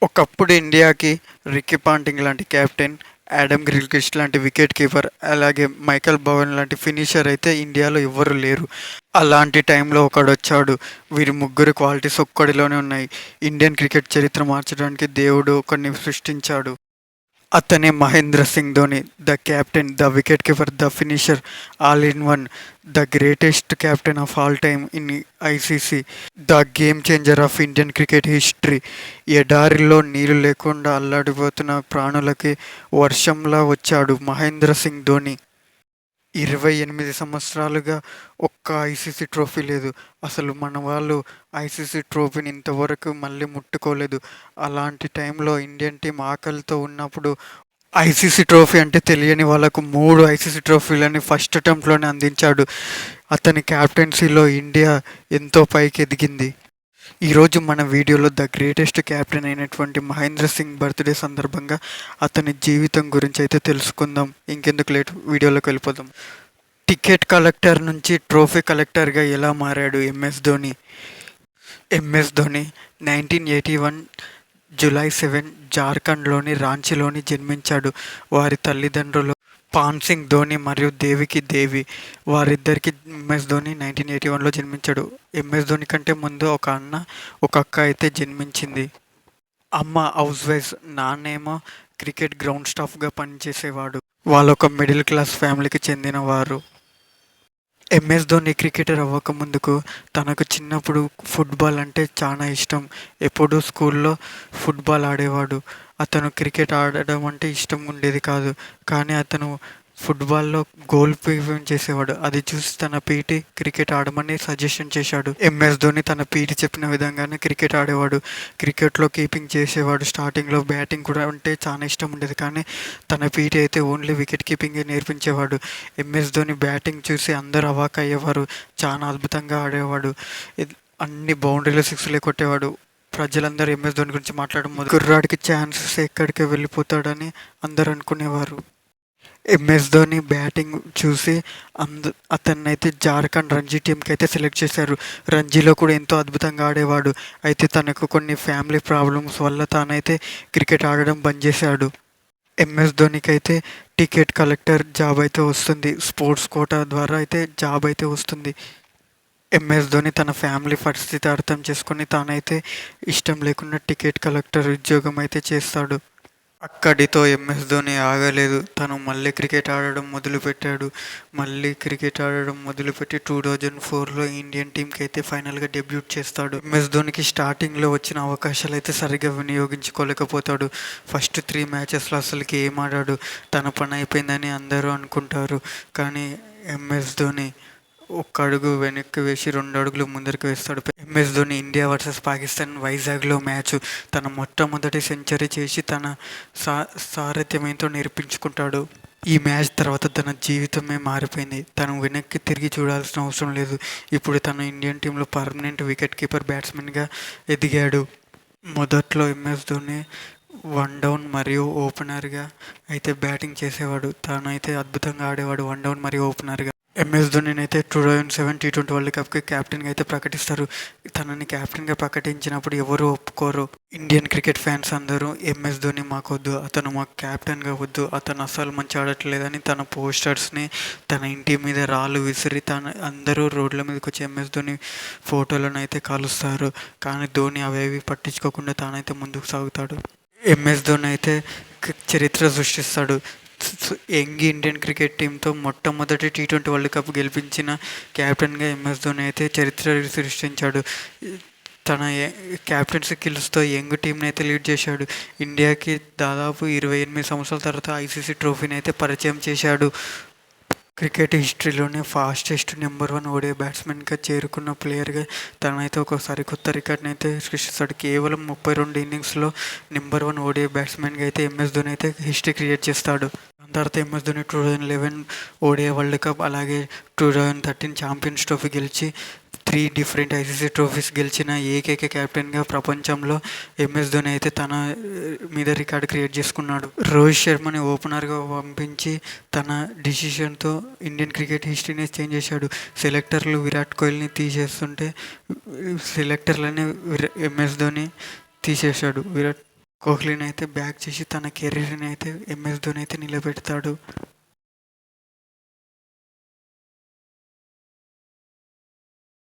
ఒకప్పుడు ఇండియాకి Ricky Ponting లాంటి కెప్టెన్, ఆడమ్ గిల్క్రిస్ట్ లాంటి వికెట్ కీపర్, అలాగే మైకేల్ బోవెన్ లాంటి ఫినిషర్ అయితే ఇండియాలో ఎవ్వరు లేరు. అలాంటి టైంలో ఒకడొచ్చాడు. వీరి ముగ్గురు క్వాలిటీస్ ఒక్కడిలోనే ఉన్నాయి. ఇండియన్ క్రికెట్ చరిత్ర మార్చడానికి దేవుడు ఒకడిని సృష్టించాడు. అతనే Mahendra Singh Dhoni. The captain, the wicket keeper, the finisher, all in one. The greatest captain of all time in ICC. The game changer of Indian cricket history. ఎడారిలో నీళ్లు లేకుండా అల్లాడిపోతున్న ప్రాణులకి వర్షంలా వచ్చాడు మహేంద్ర సింగ్ ధోని. 28 సంవత్సరాలుగా ఒక్క ఐసీసీ ట్రోఫీ లేదు. అసలు మన వాళ్ళు ఐసీసీ ట్రోఫీని ఇంతవరకు మళ్ళీ ముట్టుకోలేదు. అలాంటి టైంలో ఇండియన్ టీం ఆకలితో ఉన్నప్పుడు ఐసీసీ ట్రోఫీ అంటే తెలియని వాళ్ళకు 3 ఐసీసీ ట్రోఫీలని ఫస్ట్ అటెంప్ట్‌లోనే అందించాడు. అతని కెప్టెన్సీలో ఇండియా ఎంతో పైకి ఎదిగింది. ఈరోజు మన వీడియోలో ద గ్రేటెస్ట్ కెప్టెన్ అయినటువంటి మహేంద్ర సింగ్ బర్త్‌డే సందర్భంగా అతని జీవితం గురించి అయితే తెలుసుకుందాం. ఇంకెందుకు లేట్, వీడియోలోకి వెళ్ళిపోదాం. టికెట్ కలెక్టర్ నుంచి ట్రోఫీ కలెక్టర్‌గా ఎలా మారాడు MS Dhoni? MS Dhoni 1981 July 7 జార్ఖండ్‌లోని రాంచీలోని జన్మించాడు. వారి తల్లిదండ్రులు పాన్ సింగ్ ధోని మరియు దేవికి దేవి. వారిద్దరికి ఎంఎస్ ధోని 1981లో జన్మించాడు. ఎంఎస్ ధోని కంటే ముందు ఒక అన్న, ఒక అక్క అయితే జన్మించింది. అమ్మ హౌస్ వైఫ్, నాన్నేమో క్రికెట్ గ్రౌండ్ స్టాఫ్గా పనిచేసేవాడు. వాళ్ళొక మిడిల్ క్లాస్ ఫ్యామిలీకి చెందినవారు. ఎంఎస్ ధోని క్రికెటర్ అవ్వకముందుకు తనకు చిన్నప్పుడు ఫుట్బాల్ అంటే చాలా ఇష్టం. ఎప్పుడూ స్కూల్లో ఫుట్బాల్ ఆడేవాడు. అతను క్రికెట్ ఆడడం అంటే ఇష్టం ఉండేది కాదు. కానీ అతను ఫుట్బాల్లో గోల్ కీపింగ్ చేసేవాడు. అది చూసి తన పీటీ క్రికెట్ ఆడమని సజెషన్ చేశాడు. ఎంఎస్ ధోని తన పీటీ చెప్పిన విధంగానే క్రికెట్ ఆడేవాడు. క్రికెట్లో కీపింగ్ చేసేవాడు. స్టార్టింగ్లో బ్యాటింగ్ కూడా అంటే చాలా ఇష్టం ఉండేది. కానీ తన పీటీ అయితే ఓన్లీ వికెట్ కీపింగే నేర్పించేవాడు. ఎంఎస్ ధోని బ్యాటింగ్ చూసి అందరూ అవాక్ అయ్యేవారు. చాలా అద్భుతంగా ఆడేవాడు. అన్ని బౌండరీలు సిక్స్లే కొట్టేవాడు. ప్రజలందరూ ఎంఎస్ ధోని గురించి మాట్లాడడం కుర్రాడికి ఛాన్సెస్ ఎక్కడికి వెళ్ళిపోతాడని అందరూ అనుకునేవారు. ఎంఎస్ ధోని బ్యాటింగ్ చూసి అతన్నైతే జార్ఖండ్ రంజీ టీంకి అయితే సెలెక్ట్ చేశారు. రంజీలో కూడా ఎంతో అద్భుతంగా ఆడేవాడు. అయితే తనకు కొన్ని ఫ్యామిలీ ప్రాబ్లమ్స్ వల్ల తానైతే క్రికెట్ ఆడడం బంద్ చేశాడు. ఎంఎస్ ధోనికి అయితే టికెట్ కలెక్టర్ జాబ్ అయితే వస్తుంది. స్పోర్ట్స్ కోటా ద్వారా అయితే జాబ్ అయితే వస్తుంది. ఎంఎస్ ధోని తన ఫ్యామిలీ పరిస్థితి అర్థం చేసుకొని తానైతే ఇష్టం లేకుండా టికెట్ కలెక్టర్ ఉద్యోగం అయితే చేస్తాడు. అక్కడితో ఎంఎస్ ధోని ఆగలేదు. తను మళ్ళీ క్రికెట్ ఆడడం మొదలుపెట్టాడు. మళ్ళీ క్రికెట్ ఆడడం మొదలుపెట్టి 2004లో ఇండియన్ టీంకి అయితే ఫైనల్గా డెబ్యూట్ చేస్తాడు. ఎంఎస్ ధోనికి స్టార్టింగ్లో వచ్చిన అవకాశాలు అయితే సరిగ్గా వినియోగించుకోలేకపోతాడు. ఫస్ట్ 3 మ్యాచెస్లో అసలుకి ఏం ఆడాడు. తన పని అయిపోయిందని అందరూ అనుకుంటారు. కానీ ఎంఎస్ ధోని ఒక్క అడుగు వెనక్కి వేసి 2 అడుగులు ముందరికి వేస్తాడు. MS Dhoni India versus Pakistan వైజాగ్లో మ్యాచ్ తన మొట్టమొదటి సెంచరీ చేసి తన సారథ్యమేంతో నిరూపించుకుంటాడు. ఈ మ్యాచ్ తర్వాత తన జీవితమే మారిపోయింది. తను వెనక్కి తిరిగి చూడాల్సిన అవసరం లేదు. ఇప్పుడు తను ఇండియన్ టీంలో పర్మనెంట్ వికెట్ కీపర్, బ్యాట్స్మెన్గా ఎదిగాడు. మొదట్లో ఎంఎస్ ధోని 1 డౌన్ మరియు ఓపెనర్గా అయితే బ్యాటింగ్ చేసేవాడు. తానైతే అద్భుతంగా ఆడేవాడు 1 డౌన్ మరియు ఓపెనర్గా. ఎంఎస్ ధోనిని అయితే 2007 టీ20 వరల్డ్ కప్కి క్యాప్టెన్గా అయితే ప్రకటిస్తారు. తనని క్యాప్టెన్గా ప్రకటించినప్పుడు ఎవరు ఒప్పుకోరు. ఇండియన్ క్రికెట్ ఫ్యాన్స్ అందరూ ఎంఎస్ ధోని మాకొద్దు, అతను మాకు క్యాప్టెన్గా వద్దు, అతను అస్సలు మంచి ఆడట్లేదని తన పోస్టర్స్ని తన ఇంటి మీద రాళ్ళు విసిరి అందరూ రోడ్ల మీదకి వచ్చి ఎంఎస్ ధోని ఫోటోలను అయితే కాలుస్తారు. కానీ ధోని అవేవి పట్టించుకోకుండా తానైతే ముందుకు సాగుతాడు. ఎంఎస్ ధోని అయితే చరిత్ర సృష్టిస్తాడు. యంగ్ ఇండియన్ క్రికెట్ టీంతో మొట్టమొదటి టీ20 వరల్డ్ కప్ గెలిపించిన కెప్టెన్గా ఎంఎస్ ధోని అయితే చరిత్ర సృష్టించాడు. తన క్యాప్టెన్సీ స్కిల్స్తో యంగ్ టీంని అయితే లీడ్ చేశాడు. ఇండియాకి దాదాపు 28 సంవత్సరాల తర్వాత ఐసీసీ ట్రోఫీని అయితే పరిచయం చేశాడు. క్రికెట్ హిస్టరీలోనే ఫాస్టెస్ట్ నెంబర్ 1 ఓడిఐ బ్యాట్స్మెన్గా చేరుకున్న ప్లేయర్గా తనైతే ఒక సరికొత్త రికార్డ్ని అయితే సృష్టిస్తాడు. కేవలం 32 ఇన్నింగ్స్లో నెంబర్ 1 ఓడిఐ బ్యాట్స్మెన్గా అయితే ఎంఎస్ ధోని అయితే హిస్టరీ క్రియేట్ చేస్తాడు. దాని తర్వాత MS Dhoni 2011 ODI world cup, అలాగే 2013 ఛాంపియన్స్ ట్రోఫీ గెలిచి 3 డిఫరెంట్ ఐసీసీ ట్రోఫీస్ గెలిచిన ఏకైక కెప్టెన్గా ప్రపంచంలో ఎంఎస్ ధోని అయితే తన మీద రికార్డు క్రియేట్ చేసుకున్నాడు. రోహిత్ శర్మని ఓపెనర్గా పంపించి తన డిసిషన్తో ఇండియన్ క్రికెట్ హిస్టరీని చేంజ్ చేశాడు. సెలెక్టర్లు విరాట్ కోహ్లీని తీసేస్తుంటే సెలెక్టర్లనే ఎంఎస్ ధోని తీసేశాడు. కోహ్లీని అయితే బ్యాక్ చేసి తన కెరీర్ని అయితే ఎంఎస్ ధోని అయితే నిలబెడతాడు.